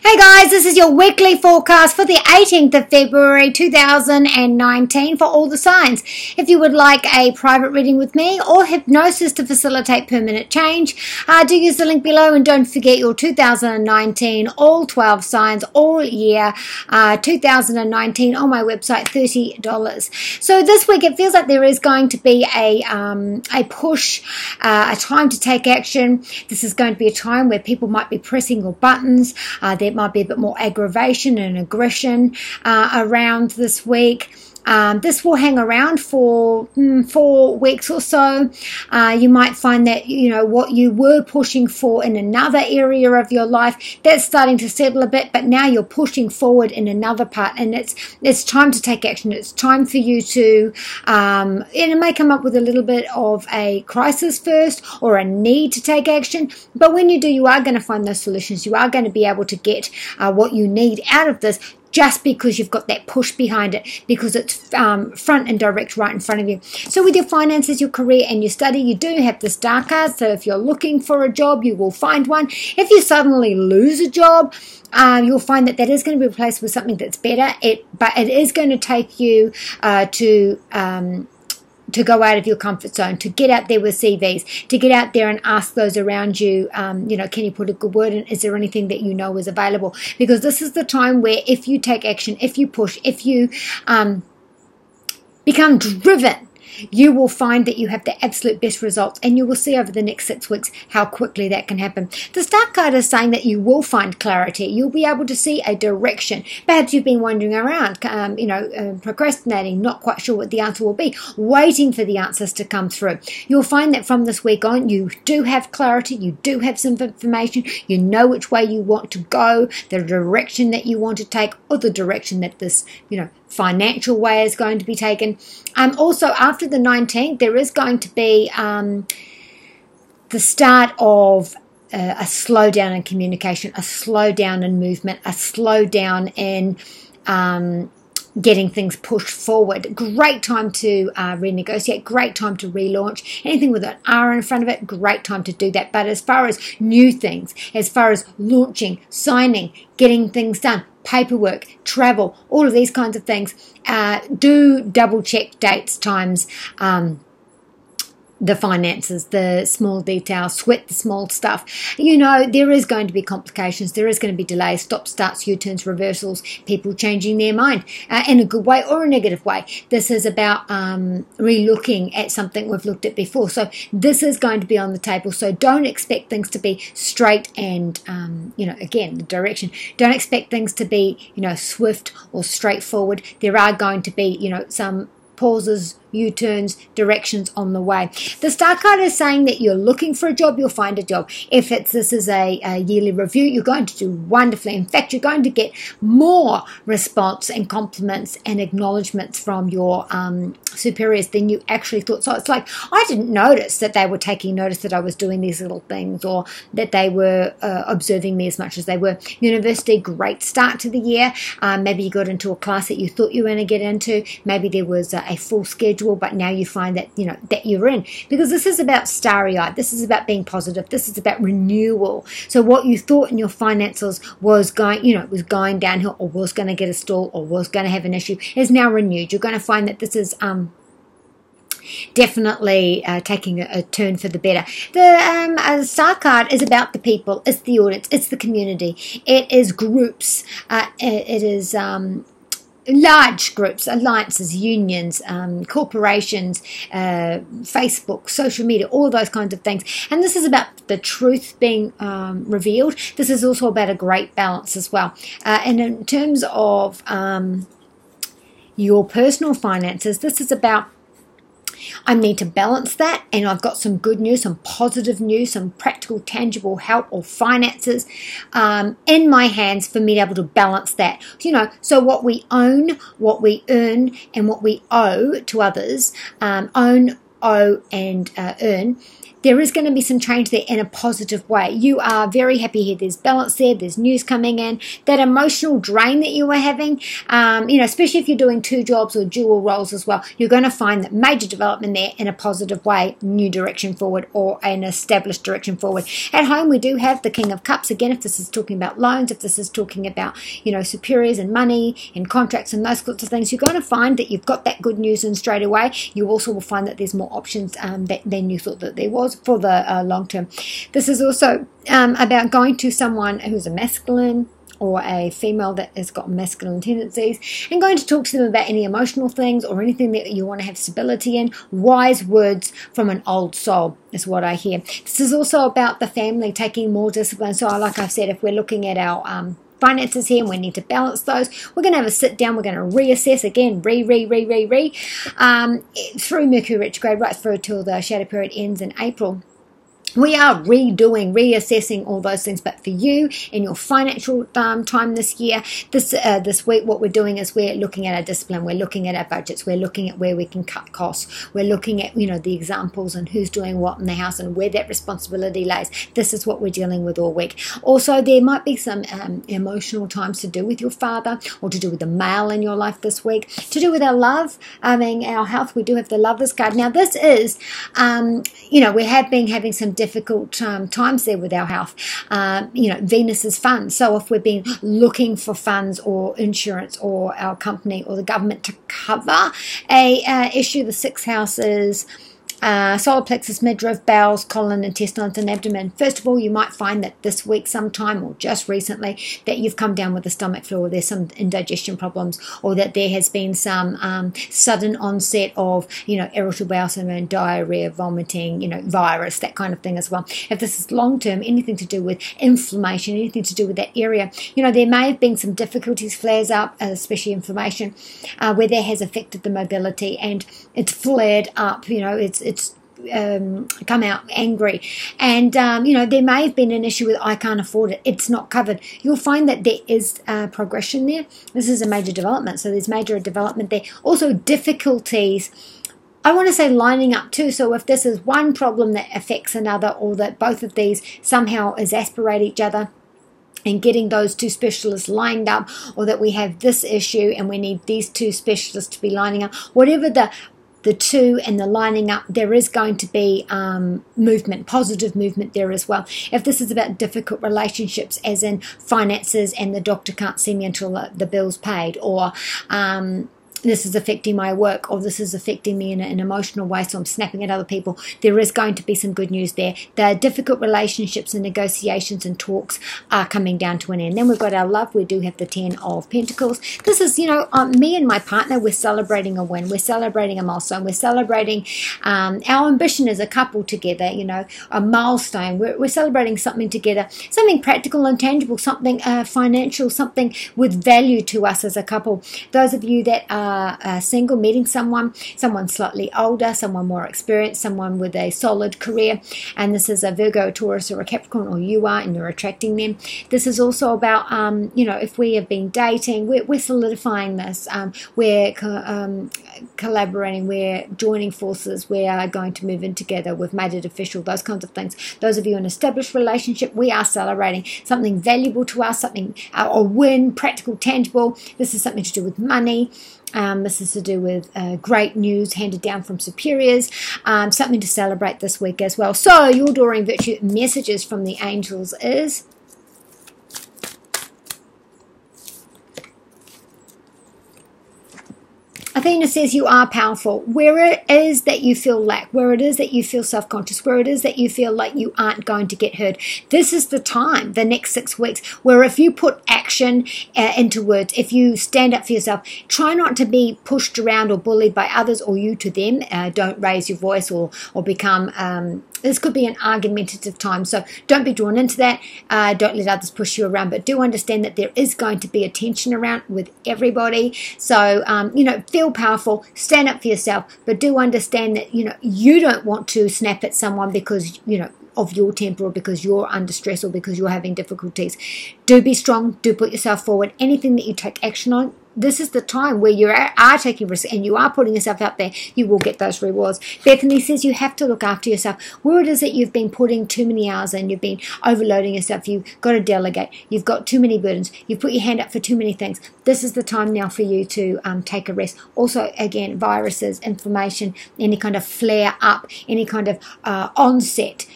Hey guys, this is your weekly forecast for the 18th of February 2019 for all the signs. If you would like a private reading with me or hypnosis to facilitate permanent change, do use the link below, and don't forget your 2019 all 12 signs all year 2019 on my website, $30. So this week it feels like there is going to be a push, a time to take action. This is going to be a time where people might be pressing your buttons. There might be a bit more aggravation and aggression around this week. This will hang around for 4 weeks or so. You might find that, what you were pushing for in another area of your life, that's starting to settle a bit, but now you're pushing forward in another part, and it's time to take action. It's time for you to, and it may come up with a little bit of a crisis first or a need to take action, but when you do, you are going to find those solutions. You are going to be able to get what you need out of this, just because you've got that push behind it, because it's front and direct right in front of you. So with your finances, your career, and your study, you do have the star card. So if you're looking for a job, you will find one. If you suddenly lose a job, you'll find that is going to be replaced with something that's better. But it is going to take you to go out of your comfort zone, to get out there with CVs, to get out there and ask those around you, can you put a good word in? Is there anything that you know is available? Because this is the time where if you take action, if you push, if you become driven, you will find that you have the absolute best results, and you will see over the next 6 weeks how quickly that can happen. The star card is saying that you will find clarity. You'll be able to see a direction. Perhaps you've been wandering around, procrastinating, not quite sure what the answer will be, waiting for the answers to come through. You'll find that from this week on, you do have clarity. You do have some information. You know which way you want to go, the direction that you want to take, or the direction that this, financial way is going to be taken. Also, after the 19th, there is going to be the start of a slowdown in communication, a slowdown in movement, a slowdown in getting things pushed forward. Great time to renegotiate, great time to relaunch. Anything with an R in front of it, great time to do that. But as far as new things, as far as launching, signing, getting things done, paperwork, travel, all of these kinds of things, do double check dates, times, the finances, the small details, sweat the small stuff. There is going to be complications. There is going to be delays, stop, starts, U-turns, reversals, people changing their mind in a good way or a negative way. This is about re-looking at something we've looked at before. So this is going to be on the table. So don't expect things to be straight and, again, the direction. Don't expect things to be, swift or straightforward. There are going to be, some pauses, U-turns, directions on the way. The star card is saying that you're looking for a job, you'll find a job. If this is a yearly review, you're going to do wonderfully. In fact, you're going to get more response and compliments and acknowledgements from your superiors than you actually thought. So it's like, I didn't notice that they were taking notice that I was doing these little things, or that they were observing me as much as they were. University, great start to the year. Maybe you got into a class that you thought you were going to get into. Maybe there was a full schedule, but now you find that that you're in, because this is about starry-eyed. This is about being positive. This is about renewal. So what you thought in your finances was going downhill, or was going to get a stall, or was going to have an issue, is now renewed. You're going to find that this is definitely taking a turn for the better. The star card is about the people. It's the audience. It's the community. It is groups. It is large groups, alliances, unions, corporations, Facebook, social media, all those kinds of things. And this is about the truth being revealed. This is also about a great balance as well. And in terms of your personal finances, this is about, I need to balance that, and I've got some good news, some positive news, some practical, tangible help or finances in my hands for me to be able to balance that. So what we own, what we earn, and what we owe to others, owe, and earn, there is going to be some change there in a positive way. You are very happy here. There's balance there. There's news coming in. That emotional drain that you were having, especially if you're doing 2 jobs or dual roles as well, you're going to find that major development there in a positive way, new direction forward or an established direction forward. At home, we do have the King of Cups. Again, if this is talking about loans, if this is talking about, superiors and money and contracts and those sorts of things, you're going to find that you've got that good news in straight away. You also will find that there's more options than you thought that there was for the long term. This is also about going to someone who's a masculine or a female that has got masculine tendencies and going to talk to them about any emotional things or anything that you want to have stability in. Wise words from an old soul is what I hear. This is also about the family taking more discipline. So like I've said, if we're looking at our finances here and we need to balance those, we're going to have a sit down, we're going to reassess again, through Mercury retrograde right through till the shadow period ends in April. We are reassessing all those things. But for you in your financial time this year, this week, what we're doing is we're looking at our discipline, we're looking at our budgets, we're looking at where we can cut costs, we're looking at the examples and who's doing what in the house and where that responsibility lays. This is what we're dealing with all week. Also, there might be some emotional times to do with your father or to do with the male in your life this week, to do with our love, our health. We do have the Lovers card. Now, this is, we have been having some difficult times there with our health. Venus is funds. So if we've been looking for funds or insurance or our company or the government to cover a issue, the 6th house is solar plexus, midriff, bowels, colon, intestines, and abdomen. First of all, you might find that this week sometime or just recently that you've come down with the stomach flu or there's some indigestion problems or that there has been some sudden onset of, irritable bowel syndrome, diarrhea, vomiting, virus, that kind of thing as well. If this is long-term, anything to do with inflammation, anything to do with that area, there may have been some difficulties, flares up, especially inflammation, where that has affected the mobility and it's flared up, it's come out angry and there may have been an issue with I can't afford it, it's not covered. You'll find that there is progression there. This is a major development, so there's major development there. Also difficulties, I want to say, lining up too. So if this is one problem that affects another or that both of these somehow exasperate each other, and getting those 2 specialists lined up, or that we have this issue and we need these 2 specialists to be lining up, whatever the 2 and the lining up, there is going to be movement, positive movement there as well. If this is about difficult relationships, as in finances and the doctor can't see me until the bill's paid, or this is affecting my work, or this is affecting me in an emotional way, so I'm snapping at other people, there is going to be some good news there. The difficult relationships and negotiations and talks are coming down to an end. Then we've got our love. We do have the 10 of Pentacles. This is, me and my partner, we're celebrating a win. We're celebrating a milestone. We're celebrating our ambition as a couple together, a milestone. We're celebrating something together, something practical and tangible, something financial, something with value to us as a couple. Those of you that are single, meeting someone slightly older, someone more experienced, someone with a solid career, and this is a Virgo, Taurus, or a Capricorn, or you are, and you're attracting them. This is also about, if we have been dating, we're solidifying this, we're collaborating, we're joining forces, we are going to move in together, we've made it official, those kinds of things. Those of you in an established relationship, we are celebrating something valuable to us, something, a win, practical, tangible. This is something to do with money. This is to do with great news handed down from superiors, something to celebrate this week as well. So your Doreen Virtue messages from the angels is, Athena says you are powerful. Where it is that you feel lack, where it is that you feel self-conscious, where it is that you feel like you aren't going to get heard, this is the time, the next 6 weeks, where if you put action into words, if you stand up for yourself, try not to be pushed around or bullied by others or you to them. Don't raise your voice or become... this could be an argumentative time, so don't be drawn into that. Don't let others push you around, but do understand that there is going to be a tension around with everybody. So, feel powerful, stand up for yourself, but do understand that, you don't want to snap at someone because, of your temper or because you're under stress or because you're having difficulties. Do be strong, do put yourself forward. Anything that you take action on, this is the time where you are taking risks and you are putting yourself out there. You will get those rewards. Bethany says you have to look after yourself. Where it is that you've been putting too many hours in, you've been overloading yourself, you've got to delegate, you've got too many burdens, you've put your hand up for too many things. This is the time now for you to take a rest. Also, again, viruses, inflammation, any kind of flare up, any kind of onset.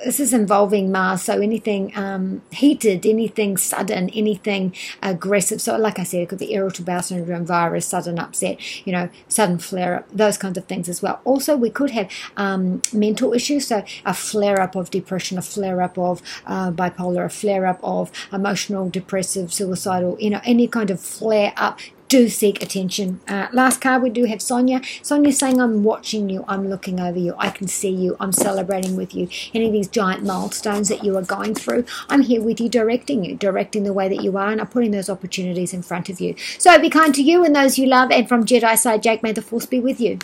This is involving Mars, so anything heated, anything sudden, anything aggressive. So like I said, it could be irritable bowel syndrome, virus, sudden upset, sudden flare-up, those kinds of things as well. Also, we could have mental issues, so a flare-up of depression, a flare-up of bipolar, a flare-up of emotional, depressive, suicidal, any kind of flare-up. Do seek attention. Last card, we do have Sonia. Sonia's saying, I'm watching you. I'm looking over you. I can see you. I'm celebrating with you. Any of these giant milestones that you are going through, I'm here with you, directing the way that you are, and I'm putting those opportunities in front of you. So be kind to you and those you love. And from Jedi Side Jake, may the Force be with you.